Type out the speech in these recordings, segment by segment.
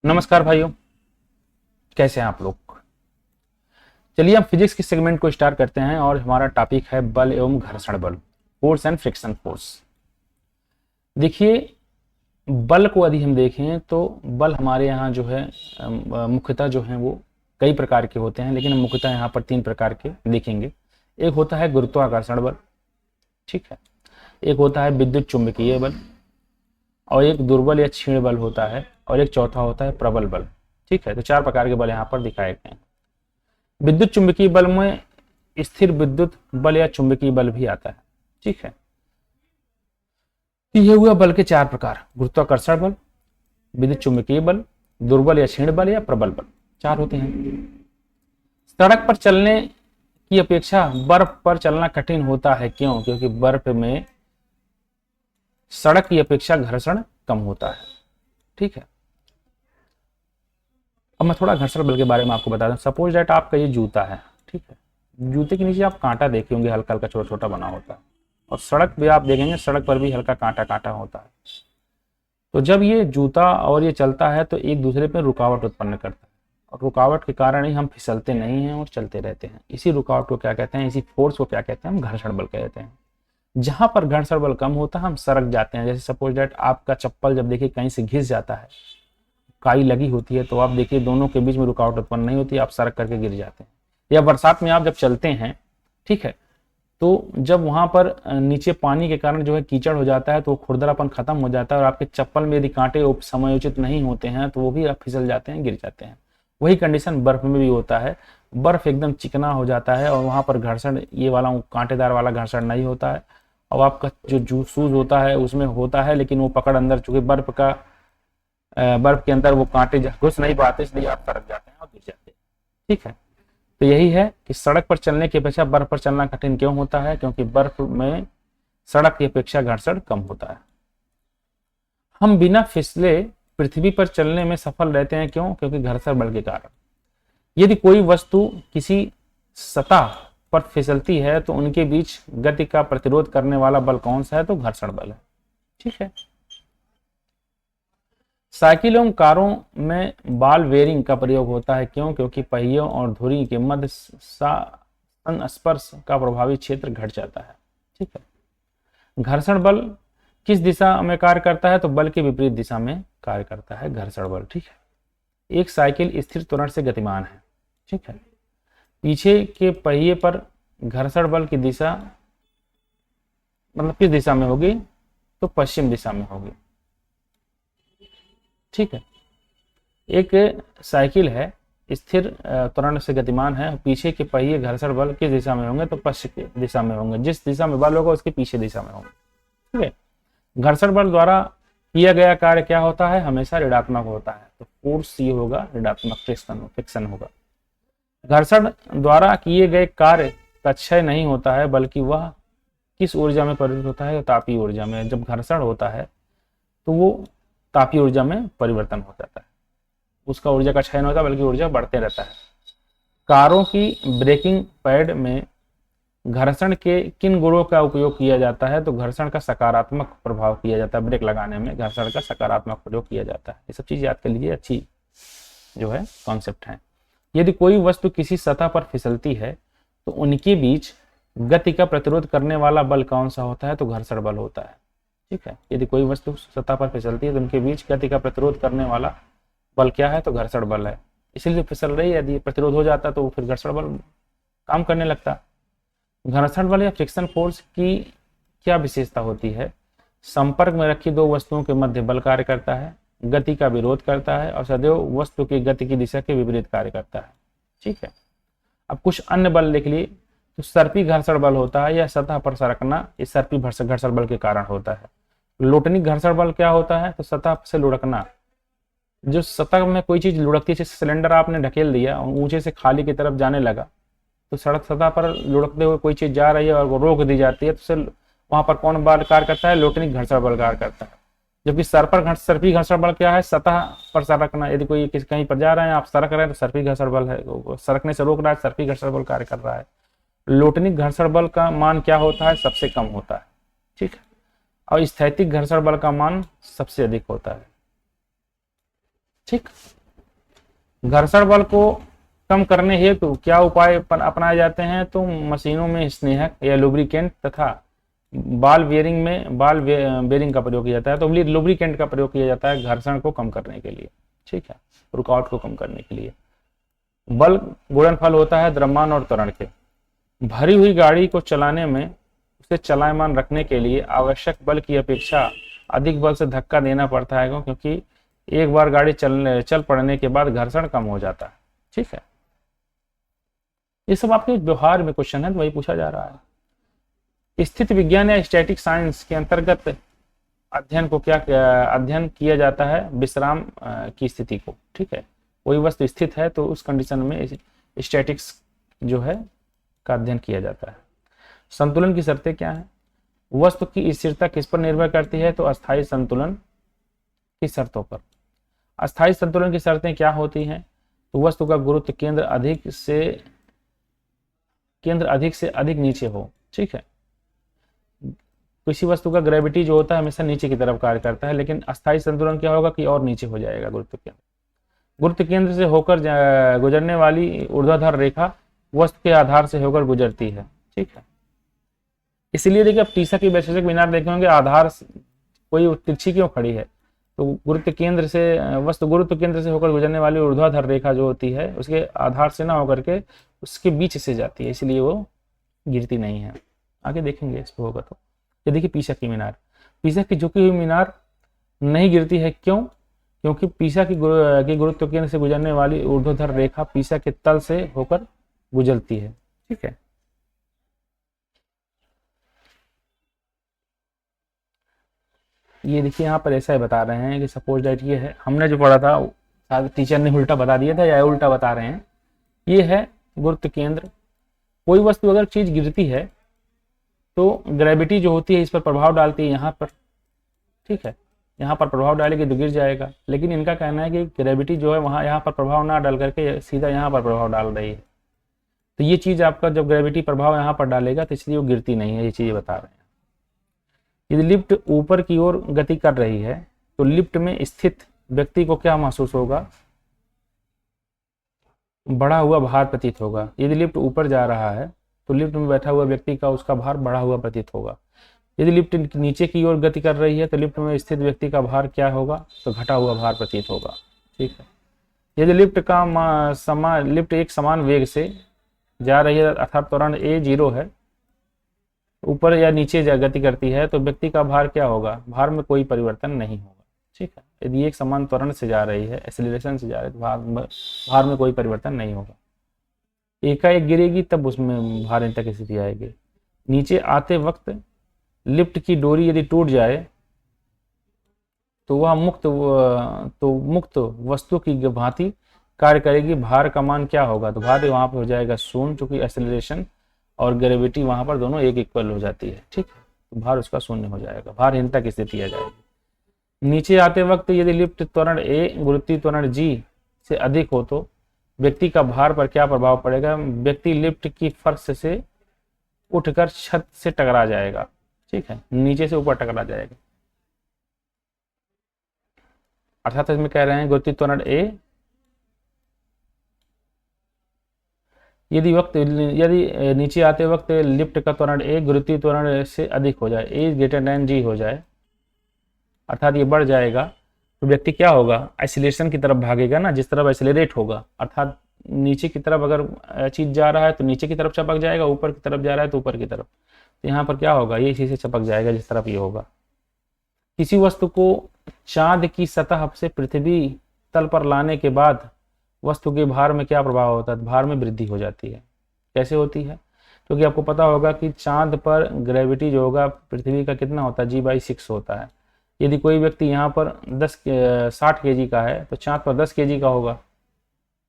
नमस्कार भाइयों, कैसे हैं आप लोग। चलिए हम फिजिक्स के सेगमेंट को स्टार्ट करते हैं और हमारा टॉपिक है बल एवं घर्षण बल, फोर्स एंड फ्रिक्शन फोर्स। देखिए, बल को यदि हम देखें तो बल हमारे यहाँ जो है मुख्यतः जो है वो कई प्रकार के होते हैं, लेकिन हम मुख्यतः यहाँ पर 3 प्रकार के देखेंगे। एक होता है गुरुत्वाकर्षण बल, ठीक है। एक होता है विद्युत चुंबकीय बल, और एक दुर्बल या क्षीण बल होता है, और एक चौथा होता है प्रबल बल, ठीक है। तो 4 प्रकार के बल यहाँ पर दिखाए गए हैं। विद्युत चुंबकीय बल में स्थिर विद्युत बल या चुंबकीय बल भी आता है, ठीक है। ये हुआ बल के 4 प्रकार: गुरुत्वाकर्षण बल, विद्युत चुंबकीय बल, दुर्बल या क्षीण बल या प्रबल बल। 4 होते हैं। सड़क पर चलने की अपेक्षा बर्फ पर चलना कठिन होता है, क्यों? क्योंकि बर्फ में सड़क की अपेक्षा घर्षण कम होता है, ठीक है। अब मैं थोड़ा घर्षण बल के बारे में आपको बता दूं। सपोज दैट आपका ये जूता है, ठीक है। जूते के नीचे आप कांटा देखे होंगे, हल्का हल्का छोटा छोटा बना होता है, और सड़क भी आप देखेंगे, सड़क पर भी हल्का कांटा कांटा होता है। तो जब ये जूता और ये चलता है तो एक दूसरे पर रुकावट उत्पन्न करता है, और रुकावट के कारण ही हम फिसलते नहीं हैं और चलते रहते हैं। इसी रुकावट को क्या कहते हैं, इसी फोर्स को क्या कहते हैं, हम घर्षण बल कहते हैं। जहां पर घर्षण बल कम होता है हम सरक जाते हैं। जैसे सपोज दैट आपका चप्पल जब देखिए कहीं से घिस जाता है, काई लगी होती है, तो आप देखिए दोनों के बीच में रुकावट उत्पन्न नहीं होती, आप सरक करके गिर जाते हैं। या बरसात में आप जब चलते हैं, ठीक है, तो जब वहां पर नीचे पानी के कारण जो है कीचड़ हो जाता है, तो खुरदरापन खत्म हो जाता है, और आपके चप्पल में यदि कांटे समयोचित नहीं होते हैं तो वो भी आप फिसल जाते हैं, गिर जाते हैं। वही कंडीशन बर्फ में भी होता है। बर्फ एकदम चिकना हो जाता है और वहां पर घर्षण, ये वाला कांटेदार वाला घर्षण नहीं होता है, और आपका जो शूज होता है उसमें होता है, लेकिन वो पकड़ अंदर, चूंकि बर्फ के अंदर वो कांटे घुस नहीं पाते, इसलिए आप सरक जाते हैं और गिर जाते हैं, ठीक है। तो यही है कि सड़क पर चलने की अपेक्षा बर्फ पर चलना कठिन क्यों होता है, क्योंकि बर्फ में सड़क की अपेक्षा घर्षण कम होता है। हम बिना फिसले पृथ्वी पर चलने में सफल रहते हैं, क्यों? क्योंकि घर्षण बल के कारण। यदि कोई वस्तु किसी सतह पर फिसलती है तो उनके बीच गति का प्रतिरोध करने वाला बल कौन सा है? तो घर्षण बल है, ठीक है। साइकिल एवं कारों में बॉल बेयरिंग का प्रयोग होता है, क्यों? क्योंकि पहियों और धुरी के मध्य संस्पर्श का प्रभावी क्षेत्र घट जाता है, ठीक है। घर्षण बल किस दिशा में कार्य करता है? तो बल के विपरीत दिशा में कार्य करता है घर्षण बल, ठीक है। एक साइकिल स्थिर त्वरण से गतिमान है, ठीक है। पीछे के पहिए पर घर्षण बल की दिशा मतलब किस दिशा में होगी? तो पश्चिम दिशा में होगी, ठीक है। एक साइकिल है, स्थिर त्वरण से गतिमान है, पीछे के पहिए घर्षण बल किस दिशा में होंगे? तो पश्चिम दिशा में होंगे। जिस दिशा में बल होगा उसके पीछे दिशा में होंगे, ठीक है। घर्षण बल द्वारा किया गया कार्य क्या होता है? हमेशा ऋणात्मक होता है, तो फोर्स ये होगा ऋणात्मक, फ्रिक्शन होगा। घर्षण द्वारा किए गए कार्य का क्षय नहीं होता है, बल्कि वह किस ऊर्जा में परिवर्तित होता है? तापीय ऊर्जा में। जब घर्षण होता है तो वो तापीय ऊर्जा में परिवर्तन हो जाता है, उसका ऊर्जा का क्षय नहीं होता बल्कि ऊर्जा बढ़ते रहता है। कारों की ब्रेकिंग पैड में घर्षण के किन गुणों का उपयोग किया जाता है? तो घर्षण का सकारात्मक प्रभाव किया जाता है। ब्रेक लगाने में घर्षण का सकारात्मक प्रयोग किया जाता है। ये सब चीज याद कर लीजिए, अच्छी जो है कॉन्सेप्ट है। यदि कोई वस्तु किसी सतह पर फिसलती है तो उनके बीच गति का प्रतिरोध करने वाला बल कौन सा होता है? तो घर्षण बल होता है, ठीक है। यदि कोई वस्तु सतह पर फिसलती है तो उनके बीच गति का प्रतिरोध करने वाला बल क्या है? तो घर्षण बल है। इसलिए फिसल रही है, यदि प्रतिरोध हो जाता तो फिर घर्षण बल काम करने लगता। घर्षण बल या फ्रिक्शन फोर्स की क्या विशेषता होती है? संपर्क में रखी दो वस्तुओं के मध्य बल कार्य करता है, गति का विरोध करता है, और सदैव वस्तु की गति की दिशा के विपरीत कार्य करता है, ठीक है। अब कुछ अन्य बल लिख लिए। तो सर्पी घर्षण बल होता है, या सतह पर सरकना, इस सर्पी घर्षण बल के कारण होता है। लोटनी घर्षण बल क्या होता है? तो सतह से लुढ़कना। जो सतह में कोई चीज लुढ़कती है, जैसे सिलेंडर आपने ढकेल दिया और ऊंचे से खाली की तरफ जाने लगा, तो सड़क सतह पर लुढ़कते हुए कोई चीज जा रही है और वो रोक दी जाती है, तो वहां पर कौन बल कार्य करता है? लोटनी घर्षण बल कार्य करता है। जबकि सर्पी घर्षण बल क्या है? सतह पर सरकना। यदि कोई कहीं पर जा रहे हैं, आप सरक रहे हैं, तो सर्पी घर्षण बल है, सरकने से रोक रहा है, सर्पी घर्षण बल कार्य कर रहा है। लोटनी घर्षण बल का मान क्या होता है? सबसे कम होता है, ठीक है। और स्थैतिक घर्षण बल का मान सबसे अधिक होता है। ठीक। घर्षण बल को कम करने हेतु क्या उपाय अपनाए जाते हैं? तो मशीनों में स्नेहक या लुब्रिकेंट तथा बॉल बेयरिंग का प्रयोग किया जाता है। तो लुब्रिकेंट का प्रयोग किया जाता है घर्षण को कम करने के लिए, ठीक है, रुकावट को कम करने के लिए। बल गुणनफल होता है द्रव्यमान और त्वरण के। भरी हुई गाड़ी को चलाने में उसे चलायमान रखने के लिए आवश्यक बल की अपेक्षा अधिक बल से धक्का देना पड़ता है, क्योंकि एक बार गाड़ी चल पड़ने के बाद घर्षण कम हो जाता है, ठीक है। ये सब आपके व्यवहार में क्वेश्चन है, तो वही पूछा जा रहा है। स्थिति विज्ञान या स्टैटिक साइंस के अंतर्गत अध्ययन किया जाता है विश्राम की स्थिति को, ठीक है। कोई वस्तु स्थित है तो उस कंडीशन में स्टैटिक्स जो है का अध्ययन किया जाता है। संतुलन की शर्तें क्या है? वस्तु की स्थिरता किस पर निर्भर करती है? तो अस्थायी संतुलन की शर्तों पर। अस्थायी संतुलन की शर्तें क्या होती हैं? तो वस्तु का गुरुत्व केंद्र अधिक से अधिक नीचे हो, ठीक है। किसी वस्तु का ग्रेविटी जो होता है हमेशा नीचे की तरफ कार्य करता है, लेकिन अस्थायी संतुलन क्या होगा कि और नीचे हो जाएगा गुरुत्व केंद्र। गुरुत्व केंद्र से होकर गुजरने वाली ऊर्ध्वाधर रेखा वस्तु के आधार से होकर गुजरती है, ठीक है। इसलिए देखिए, आप टीसा की वैशेषिक मीनार देखे होंगे, आधार कोई तिरछी क्यों खड़ी है? तो गुरुत्व केंद्र से होकर गुजरने वाली ऊर्ध्वाधर रेखा जो होती है उसके आधार से ना होकर के उसके बीच से जाती है, इसलिए वो गिरती नहीं है। आगे देखेंगे इस पर होगा। तो ये देखिए पीसा की मीनार, पीसा की झुकी हुई मीनार नहीं गिरती है, क्यों? क्योंकि पीसा की गुरुत्व केंद्र से गुजरने वाली ऊर्ध्वाधर रेखा पीसा के तल से होकर गुजरती है, ठीक है। ये देखिए यहाँ पर ऐसा ही बता रहे हैं कि सपोज दैट ये है, हमने जो पढ़ा था शायद टीचर ने उल्टा बता दिया था या उल्टा बता रहे हैं। ये है गुरुत्व केंद्र। कोई वस्तु अगर चीज गिरती है तो ग्रेविटी जो होती है इस पर प्रभाव डालती है यहाँ पर, ठीक है। यहाँ पर प्रभाव डालेगी तो गिर जाएगा, लेकिन इनका कहना है कि ग्रेविटी जो है वहाँ यहाँ पर प्रभाव ना डाल करके सीधा यहाँ पर प्रभाव डाल रही है। तो ये चीज आपका जब ग्रेविटी प्रभाव यहाँ पर डालेगा तो इसलिए वो गिरती नहीं है, ये चीज बता रहे हैं। यदि लिफ्ट ऊपर की ओर गति कर रही है तो लिफ्ट में स्थित व्यक्ति को क्या महसूस होगा? बढ़ा हुआ भार प्रतीत होगा। यदि लिफ्ट ऊपर जा रहा है तो लिफ्ट में बैठा हुआ व्यक्ति का उसका भार बढ़ा हुआ प्रतीत होगा। यदि लिफ्ट नीचे की ओर गति कर रही है तो लिफ्ट में स्थित व्यक्ति का भार क्या होगा? तो घटा हुआ भार प्रतीत होगा, ठीक है। यदि लिफ्ट एक समान वेग से जा रही है अर्थात त्वरण a 0 है, ऊपर या नीचे गति करती है तो व्यक्ति का भार क्या होगा? भार में कोई परिवर्तन नहीं होगा, ठीक है। यदि एक समान त्वरण से जा रही है, एक्सेलरेशन से जा रही है, तो भार में कोई परिवर्तन नहीं होगा। एकाएक गिरेगी तब उसमें भार तक स्थिति आएगी। नीचे आते वक्त लिफ्ट की डोरी यदि टूट जाए तो वह मुक्त वस्तु की भांति कार्य करेगी। भार का मान क्या होगा? तो भार वहां पर हो जाएगा शून्य, क्योंकि एक्सेलरेशन और ग्रेविटी वहां पर दोनों एक इक्वल हो जाती है, ठीक है। तो भार उसका शून्य हो जाएगा, भारहीनता की स्थिति आ जाएगी। नीचे आते वक्त यदि लिफ्ट त्वरण a गुरुत्वीय त्वरण g से अधिक हो तो व्यक्ति का भार पर क्या प्रभाव पड़ेगा? व्यक्ति लिफ्ट की फर्श से उठकर छत से टकरा जाएगा, ठीक है, नीचे से ऊपर टकरा जाएगा। अर्थात इसमें कह रहे हैं गुरुत्वीय त्वरण a यदि नीचे आते वक्त लिफ्ट का त्वरण a गुरुत्वीय त्वरण से अधिक हो जाए, a ग्रेटर देन g हो जाए, अर्थात ये बढ़ जाएगा, तो व्यक्ति क्या होगा? एक्सीलरेशन की तरफ भागेगा ना, जिस तरफ एक्सीलरेट होगा, अर्थात नीचे की तरफ अगर चीज जा रहा है तो नीचे की तरफ चपक जाएगा, ऊपर की तरफ जा रहा है तो ऊपर की तरफ। तो यहाँ पर क्या होगा? ये इसी से चपक जाएगा जिस तरफ ये होगा। किसी वस्तु को चांद की सतह से पृथ्वी तल पर लाने के बाद वस्तु के भार में क्या प्रभाव होता है? भार में वृद्धि हो जाती है। कैसे होती है? क्योंकि आपको पता होगा कि चांद पर ग्रेविटी जो होगा पृथ्वी का कितना होता है? g/6 होता है। यदि कोई व्यक्ति यहाँ पर 60 kg का है तो चांद पर 10 kg का होगा,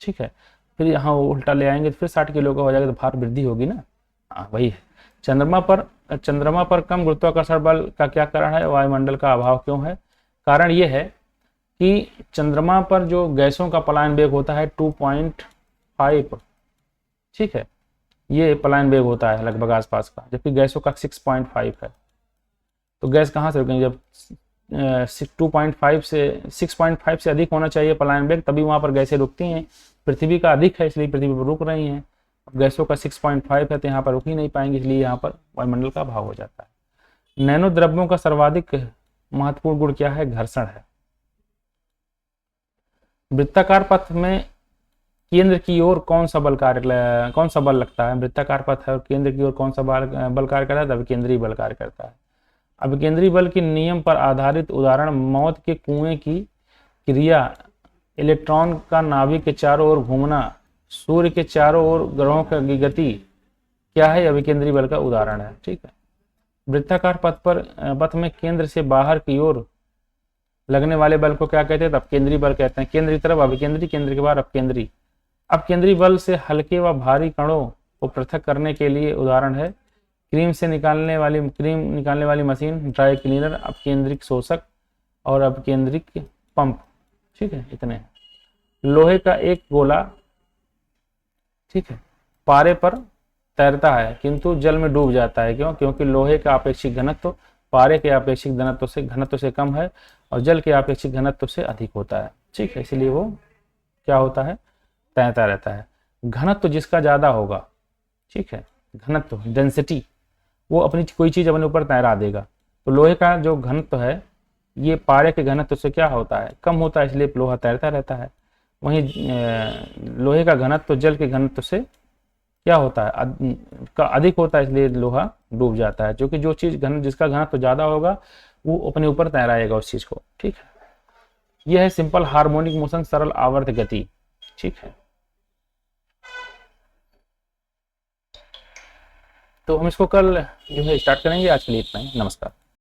ठीक है। फिर यहाँ उल्टा ले आएंगे तो फिर 60 किलो का हो जाएगा, तो भार वृद्धि होगी ना। हाँ, वही है। चंद्रमा पर कम गुरुत्वाकर्षण बल का क्या कारण है? वायुमंडल का अभाव क्यों है? कारण ये है कि चंद्रमा पर जो गैसों का पलायन वेग होता है 2.5, ठीक है, ये पलायन वेग होता है लगभग आसपास का, जबकि गैसों का 6.5 है। तो गैस कहाँ से रुकेंगे? जब 2.5 से 6.5 से अधिक होना चाहिए पलायन वेग, तभी वहाँ पर गैसें रुकती हैं। पृथ्वी का अधिक है इसलिए पृथ्वी पर रुक रही हैं। गैसों का 6.5 है तो यहाँ पर रुक ही नहीं पाएंगी, इसलिए यहाँ पर वायुमंडल का अभाव हो जाता है। नैनो द्रव्यों का सर्वाधिक महत्वपूर्ण गुण क्या है? घर्षण है। वृत्ताकार पथ में केंद्र की ओर कौन सा बल लगता है? वृत्ताकार पथ है और केंद्र की ओर कौन सा बल कार्य करता है? अभिकेंद्रीय बल कार्य करता है। अभिकेंद्रीय बल के नियम पर आधारित उदाहरण मौत के कुएं की क्रिया, इलेक्ट्रॉन का नाभिक के चारों ओर घूमना, सूर्य के चारों ओर ग्रहों की गति क्या है? अभिकेंद्रीय बल का उदाहरण है। ठीक है। वृत्ताकार पथ में केंद्र से बाहर की ओर लगने वाले बल को क्या कहते हैं? अपकेंद्री बल कहते हैं। केंद्र की तरफ अभिकेंद्री, केंद्र के बाहर अपकेंद्री। अपकेंद्री बल से हल्के व भारी कणों को पृथक करने के लिए उदाहरण है क्रीम निकालने वाली मशीन, ड्राई क्लीनर, अपकेंद्रिक शोषक और अपकेंद्रिक पंप। ठीक है, इतने। लोहे का एक गोला, ठीक है, पारे पर तैरता है किंतु जल में डूब जाता है। क्यों? क्योंकि लोहे का आपेक्षिक घनत्व पारे के आपेक्षिक घनत्व से कम है और जल के आपेक्षिक घनत्व से अधिक होता है। ठीक है, इसलिए वो क्या होता है? तैरता रहता है। घनत्व जिसका ज्यादा होगा, ठीक है, घनत्व डेंसिटी, वो अपनी कोई चीज अपने ऊपर तैरा देगा। तो लोहे का जो घनत्व है ये पारे के घनत्व से क्या होता है? कम होता है, इसलिए लोहा तैरता रहता है। वहीं लोहे का घनत्व जल के घनत्व से क्या होता है? अधिक होता है, इसलिए लोहा डूब जाता है। जो कि जो चीज जिसका घनत्व ज्यादा होगा वो अपने ऊपर तैराएगा उस चीज को। ठीक है, यह है सिंपल हार्मोनिक मोशन, सरल आवर्त गति। ठीक है, तो हम इसको कल जो है स्टार्ट करेंगे। आज के लिए इतना ही। नमस्कार।